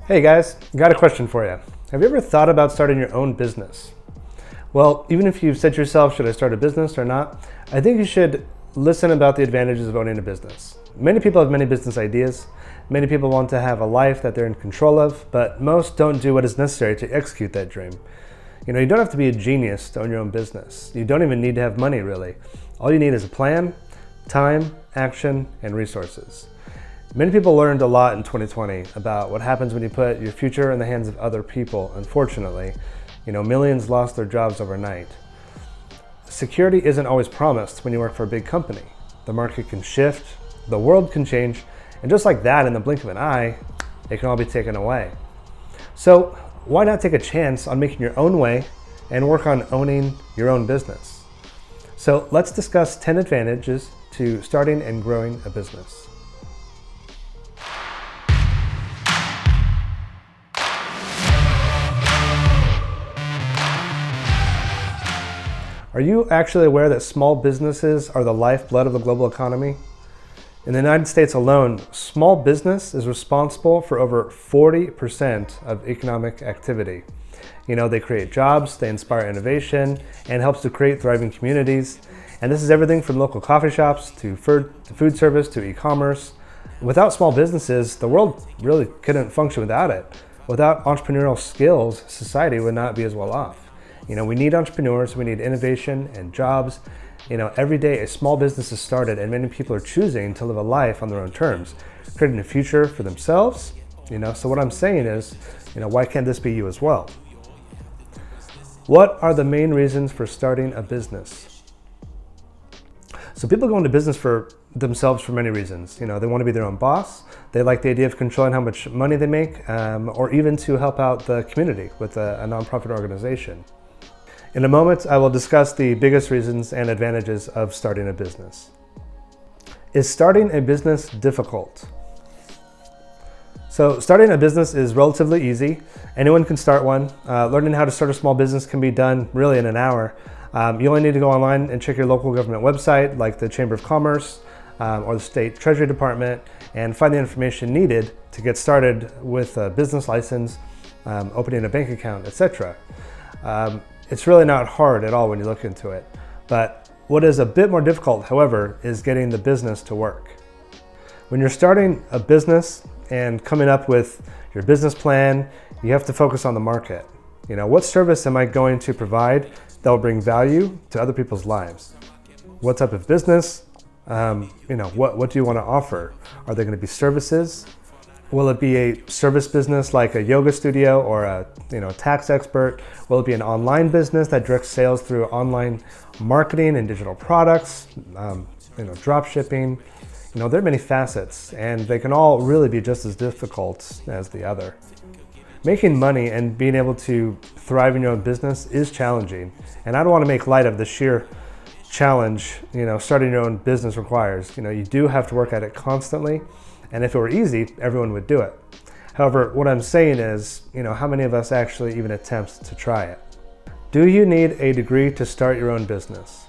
Hey guys, got a question for you. Have you ever thought about starting your own business? Well, even if you've said to yourself, should I start a business or not? I think you should listen about the advantages of owning a business. Many people have many business ideas. Many people want to have a life that they're in control of, but most don't do what is necessary to execute that dream. You don't have to be a genius to own your own business. You don't even need to have money, really. All you need is a plan, time, action, and resources. Many people learned a lot in 2020 about what happens when you put your future in the hands of other people. Unfortunately, millions lost their jobs overnight. Security isn't always promised when you work for a big company. The market can shift, the world can change, and just like that, in the blink of an eye, it can all be taken away. So why not take a chance on making your own way and work on owning your own business? So let's discuss 10 advantages to starting and growing a business. Are you actually aware that small businesses are the lifeblood of the global economy? In the United States alone, small business is responsible for over 40% of economic activity. They create jobs, they inspire innovation, and helps to create thriving communities. And this is everything from local coffee shops to food service to e-commerce. Without small businesses, the world really couldn't function without it. Without entrepreneurial skills, society would not be as well off. We need entrepreneurs, we need innovation and jobs. Every day a small business is started and many people are choosing to live a life on their own terms, creating a future for themselves. So what I'm saying is, why can't this be you as well? What are the main reasons for starting a business? So people go into business for themselves for many reasons. They want to be their own boss. They like the idea of controlling how much money they make, or even to help out the community with a nonprofit organization. In a moment, I will discuss the biggest reasons and advantages of starting a business. Is starting a business difficult? So starting a business is relatively easy. Anyone can start one. Learning how to start a small business can be done really in an hour. You only need to go online and check your local government website, like the Chamber of Commerce or the State Treasury Department, and find the information needed to get started with a business license, opening a bank account, etc. It's really not hard at all when you look into it. But what is a bit more difficult, however, is getting the business to work. When you're starting a business and coming up with your business plan, you have to focus on the market. What service am I going to provide that will bring value to other people's lives? What type of business? What do you want to offer? Are there going to be services? Will it be a service business like a yoga studio or a tax expert? Will it be an online business that directs sales through online marketing and digital products, drop shipping? There are many facets and they can all really be just as difficult as the other. Making money and being able to thrive in your own business is challenging. And I don't want to make light of the sheer challenge starting your own business requires. You do have to work at it constantly. And if it were easy, everyone would do it. However, what I'm saying is, how many of us actually even attempt to try it? Do you need a degree to start your own business?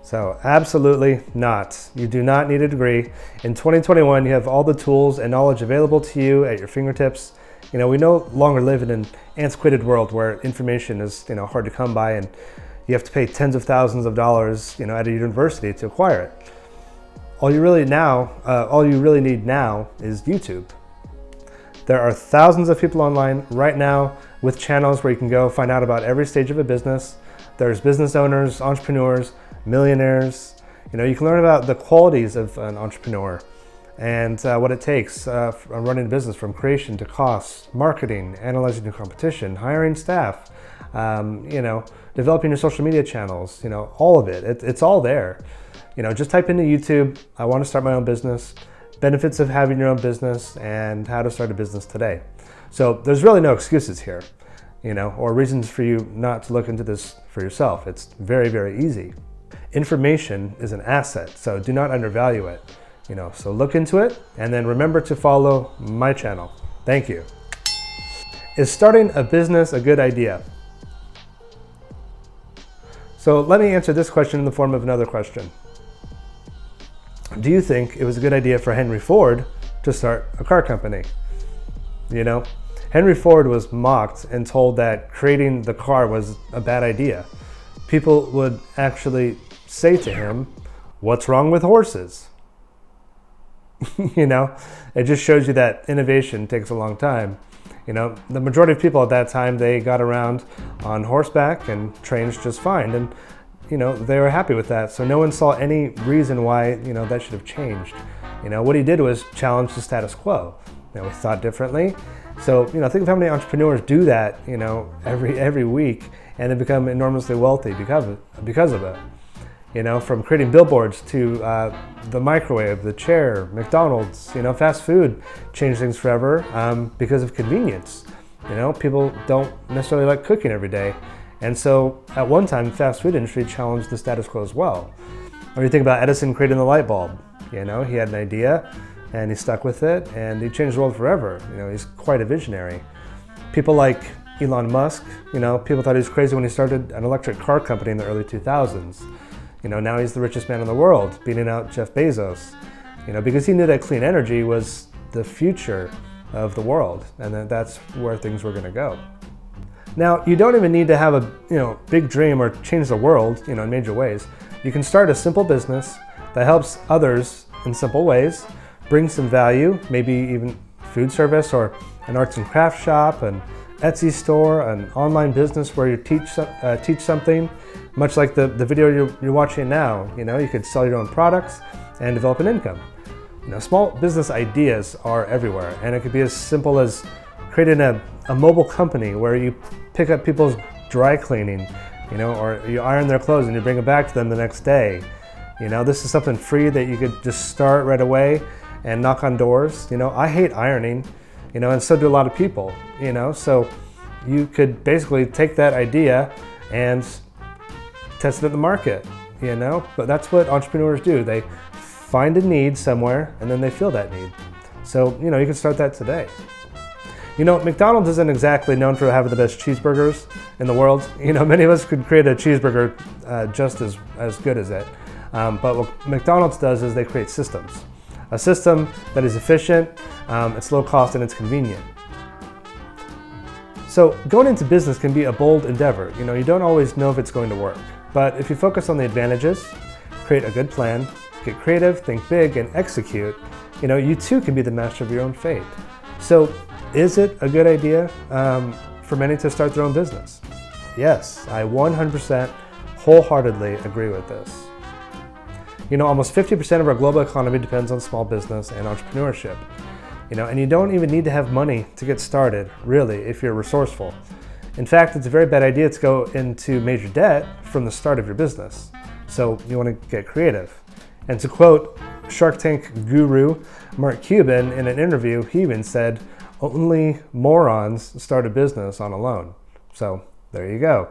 So absolutely not. You do not need a degree. In 2021, you have all the tools and knowledge available to you at your fingertips. We no longer live in an antiquated world where information is, hard to come by and you have to pay tens of thousands of dollars, at a university to acquire it. All you really need now is YouTube. There are thousands of people online right now with channels where you can go find out about every stage of a business. There's business owners, entrepreneurs, millionaires. You can learn about the qualities of an entrepreneur and what it takes on running a business, from creation to costs, marketing, analyzing your competition, hiring staff, developing your social media channels, all of it. It's all there. Just type into YouTube, I want to start my own business, benefits of having your own business, and how to start a business today. So there's really no excuses here, or reasons for you not to look into this for yourself. It's very, very easy. Information is an asset, so do not undervalue it. So look into it, and then remember to follow my channel. Thank you. Is starting a business a good idea? So let me answer this question in the form of another question. Do you think it was a good idea for Henry Ford to start a car company? you know? Henry Ford was mocked and told that creating the car was a bad idea. People would actually say to him, "What's wrong with horses?" You know, it just shows you that innovation takes a long time. You know, the majority of people at that time, they got around on horseback and trains just fine. And, you know, they were happy with that. So no one saw any reason why, you know, that should have changed. You know, what he did was challenge the status quo. You know, he thought differently. So, you know, think of how many entrepreneurs do that, you know, every week, and they become enormously wealthy because of it. You know, from creating billboards to the microwave, the chair, McDonald's, you know, fast food changed things forever because of convenience. You know, people don't necessarily like cooking every day. And so at one time, the fast food industry challenged the status quo as well. Or you think about Edison creating the light bulb. You know, he had an idea and he stuck with it and he changed the world forever. You know, he's quite a visionary. People like Elon Musk, you know, people thought he was crazy when he started an electric car company in the early 2000s. You know, now he's the richest man in the world, beating out Jeff Bezos, you know, because he knew that clean energy was the future of the world and that's where things were going to go. Now, you don't even need to have a, you know, big dream or change the world, you know, in major ways. You can start a simple business that helps others in simple ways, bring some value, maybe even food service or an arts and crafts shop, an Etsy store, an online business where you teach something. Much like the video you're watching now, you know, you could sell your own products and develop an income. You know, small business ideas are everywhere, and it could be as simple as creating a mobile company where you pick up people's dry cleaning, you know, or you iron their clothes and you bring it back to them the next day. You know, this is something free that you could just start right away and knock on doors. You know, I hate ironing, you know, and so do a lot of people, you know, so you could basically take that idea and test it at the market, you know, but that's what entrepreneurs do. They find a need somewhere and then they fill that need. So, you know, you can start that today. You know, McDonald's isn't exactly known for having the best cheeseburgers in the world. You know, many of us could create a cheeseburger just as good as it. But what McDonald's does is they create systems. A system that is efficient, it's low cost, and it's convenient. So going into business can be a bold endeavor. You know, you don't always know if it's going to work. But if you focus on the advantages, create a good plan, get creative, think big, and execute, you know, you too can be the master of your own fate. So is it a good idea for many to start their own business? Yes, I 100% wholeheartedly agree with this. You know, almost 50% of our global economy depends on small business and entrepreneurship. You know, and you don't even need to have money to get started, really, if you're resourceful. In fact, it's a very bad idea to go into major debt from the start of your business. So you want to get creative. And to quote Shark Tank guru Mark Cuban in an interview, he even said, "Only morons start a business on a loan." So there you go.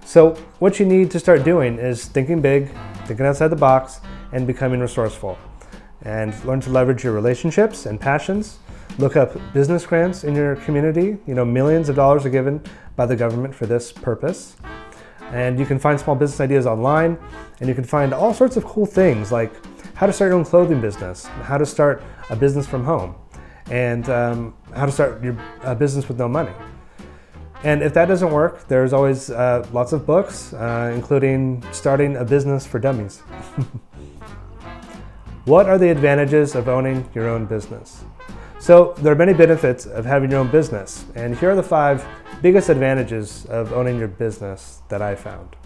So what you need to start doing is thinking big, thinking outside the box, and becoming resourceful. And learn to leverage your relationships and passions. Look up business grants in your community. You know, millions of dollars are given by the government for this purpose. And you can find small business ideas online, and you can find all sorts of cool things like how to start your own clothing business, how to start a business from home, and how to start your business with no money. And if that doesn't work, there's always lots of books, including Starting a Business for Dummies. What are the advantages of owning your own business? So there are many benefits of having your own business, and here are the 5 biggest advantages of owning your business that I found.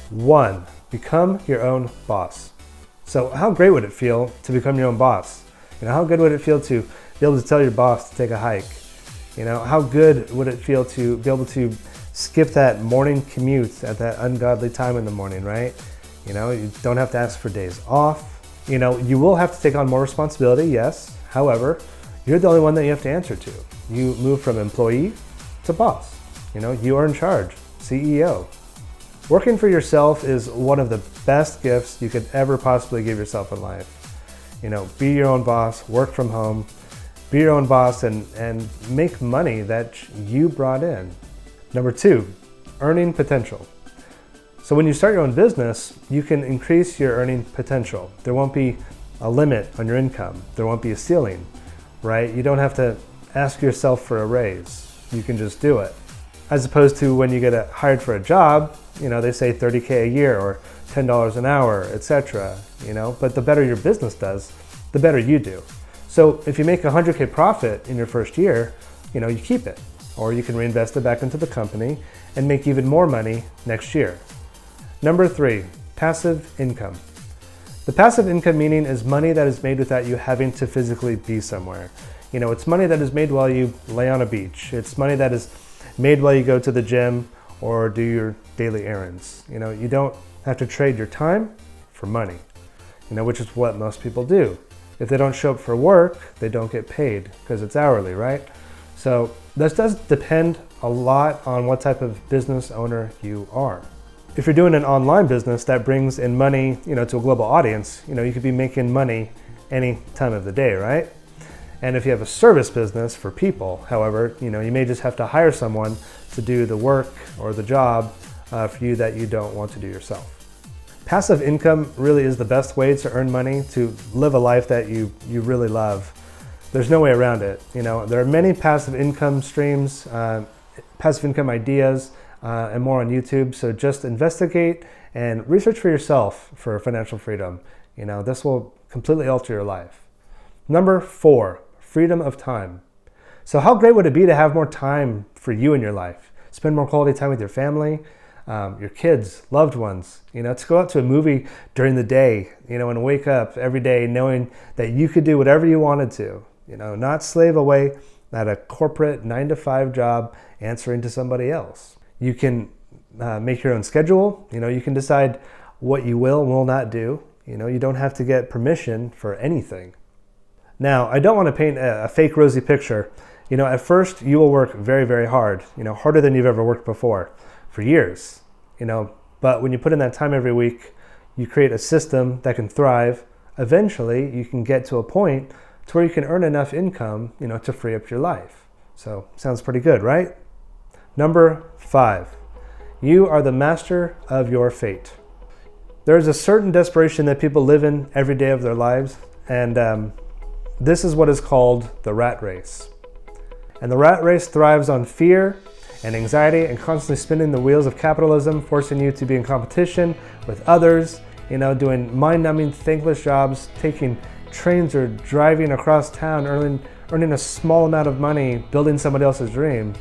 One, become your own boss. So how great would it feel to become your own boss? You know, how good would it feel to be able to tell your boss to take a hike? You know, how good would it feel to be able to skip that morning commute at that ungodly time in the morning, right? You know, you don't have to ask for days off. You know, you will have to take on more responsibility, yes. However, you're the only one that you have to answer to. You move from employee to boss. You know, you are in charge, CEO. Working for yourself is one of the best gifts you could ever possibly give yourself in life. You know, be your own boss, work from home, be your own boss, and make money that you brought in. Number 2, earning potential. So when you start your own business, you can increase your earning potential. There won't be a limit on your income. There won't be a ceiling, right? You don't have to ask yourself for a raise. You can just do it. As opposed to when you get hired for a job, they say $30K a year or $10 an hour, etc. But the better your business does, the better you do. So if you make $100K profit in your first year, you keep it, or you can reinvest it back into the company and make even more money next year. Number 3, passive income. The passive income meaning is money that is made without you having to physically be somewhere. It's money that is made while you lay on a beach. It's money that is made while you go to the gym or do your daily errands. You don't have to trade your time for money, which is what most people do. If they don't show up for work, they don't get paid because it's hourly, right? So this does depend a lot on what type of business owner you are. If you're doing an online business that brings in money, to a global audience, you could be making money any time of the day, right? And if you have a service business for people, however, you may just have to hire someone to do the work or the job for you that you don't want to do yourself. Passive income really is the best way to earn money, to live a life that you really love. There's no way around it. There are many passive income streams, passive income ideas, and more on YouTube. So just investigate and research for yourself for financial freedom. This will completely alter your life. Number 4, freedom of time. So how great would it be to have more time for you in your life? Spend more quality time with your family, your kids, loved ones, to go out to a movie during the day, and wake up every day knowing that you could do whatever you wanted to, not slave away at a corporate 9-to-5 job answering to somebody else. You can make your own schedule. You can decide what you will and will not do. You don't have to get permission for anything. Now, I don't want to paint a fake rosy picture. At first you will work very, very hard, harder than you've ever worked before for years, but when you put in that time every week, you create a system that can thrive. Eventually you can get to a point to where you can earn enough income, to free up your life. So sounds pretty good, right? Number 5, you are the master of your fate. There is a certain desperation that people live in every day of their lives, and this is what is called the rat race. And the rat race thrives on fear and anxiety and constantly spinning the wheels of capitalism, forcing you to be in competition with others, doing mind-numbing, thankless jobs, taking trains or driving across town, earning a small amount of money, building somebody else's dream.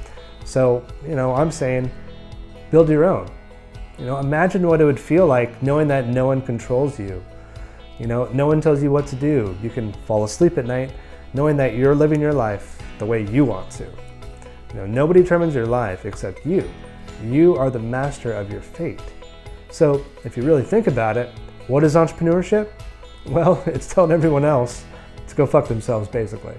So, I'm saying, build your own. Imagine what it would feel like knowing that no one controls you. No one tells you what to do. You can fall asleep at night knowing that you're living your life the way you want to. Nobody determines your life except you. You are the master of your fate. So if you really think about it, what is entrepreneurship? Well, it's telling everyone else to go fuck themselves, basically.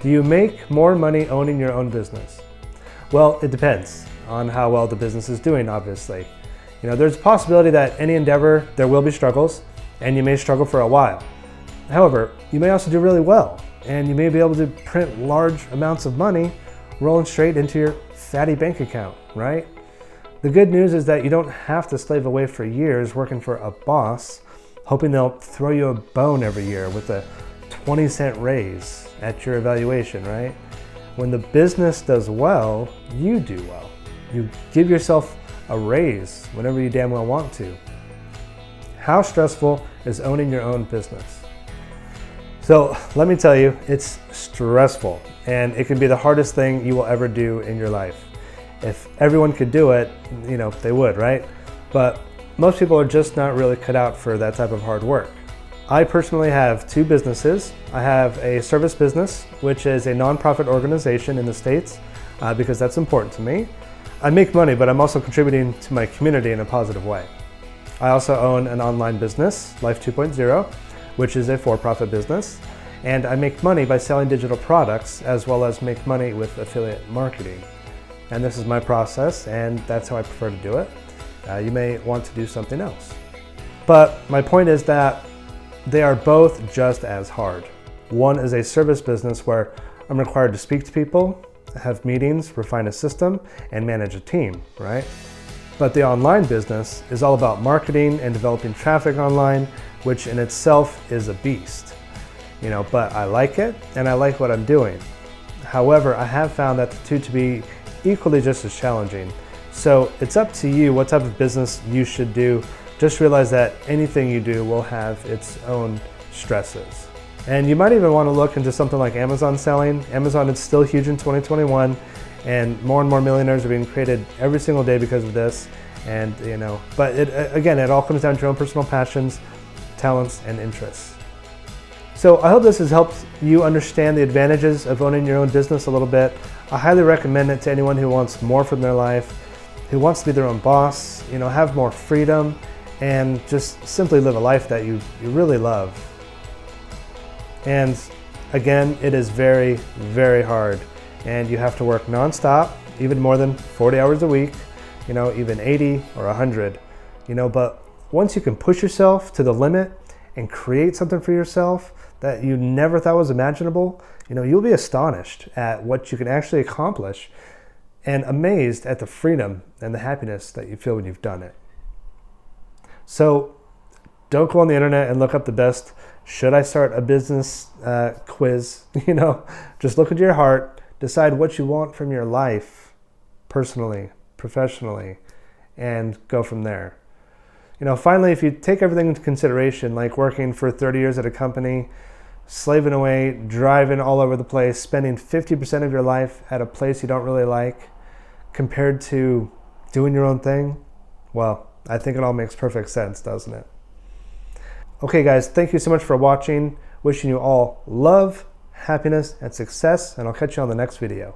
Do you make more money owning your own business? Well, it depends on how well the business is doing, obviously. There's a possibility that any endeavor, there will be struggles, and you may struggle for a while. However, you may also do really well, and you may be able to print large amounts of money rolling straight into your fatty bank account, right? The good news is that you don't have to slave away for years working for a boss, hoping they'll throw you a bone every year with a 20-cent raise at your evaluation, right? When the business does well, you do well. You give yourself a raise whenever you damn well want to. How stressful is owning your own business? So let me tell you, it's stressful, and it can be the hardest thing you will ever do in your life. If everyone could do it, they would, right? But most people are just not really cut out for that type of hard work. I personally have 2 businesses. I have a service business, which is a nonprofit organization in the States, because that's important to me. I make money, but I'm also contributing to my community in a positive way. I also own an online business, Life 2.0, which is a for-profit business, and I make money by selling digital products as well as make money with affiliate marketing. And this is my process, and that's how I prefer to do it. You may want to do something else. But my point is that they are both just as hard. One is a service business where I'm required to speak to people, have meetings, refine a system, and manage a team, right? But the online business is all about marketing and developing traffic online, which in itself is a beast. But I like it and I like what I'm doing. However, I have found that the two to be equally just as challenging. So it's up to you what type of business you should do. Just realize that anything you do will have its own stresses. And you might even want to look into something like Amazon selling. Amazon is still huge in 2021, and more millionaires are being created every single day because of this. And but it all comes down to your own personal passions, talents, and interests. So I hope this has helped you understand the advantages of owning your own business a little bit. I highly recommend it to anyone who wants more from their life, who wants to be their own boss, have more freedom, and just simply live a life that you really love. And again, it is very, very hard, and you have to work nonstop, even more than 40 hours a week, even 80 or 100, but once you can push yourself to the limit and create something for yourself that you never thought was imaginable, you'll be astonished at what you can actually accomplish and amazed at the freedom and the happiness that you feel when you've done it. So don't go on the internet and look up the best "should I start a business" quiz. Just look into your heart, decide what you want from your life, personally, professionally, and go from there. Finally, if you take everything into consideration, like working for 30 years at a company, slaving away, driving all over the place, spending 50% of your life at a place you don't really like, compared to doing your own thing, well, I think it all makes perfect sense, doesn't it? Okay, guys, thank you so much for watching. Wishing you all love, happiness, and success, and I'll catch you on the next video.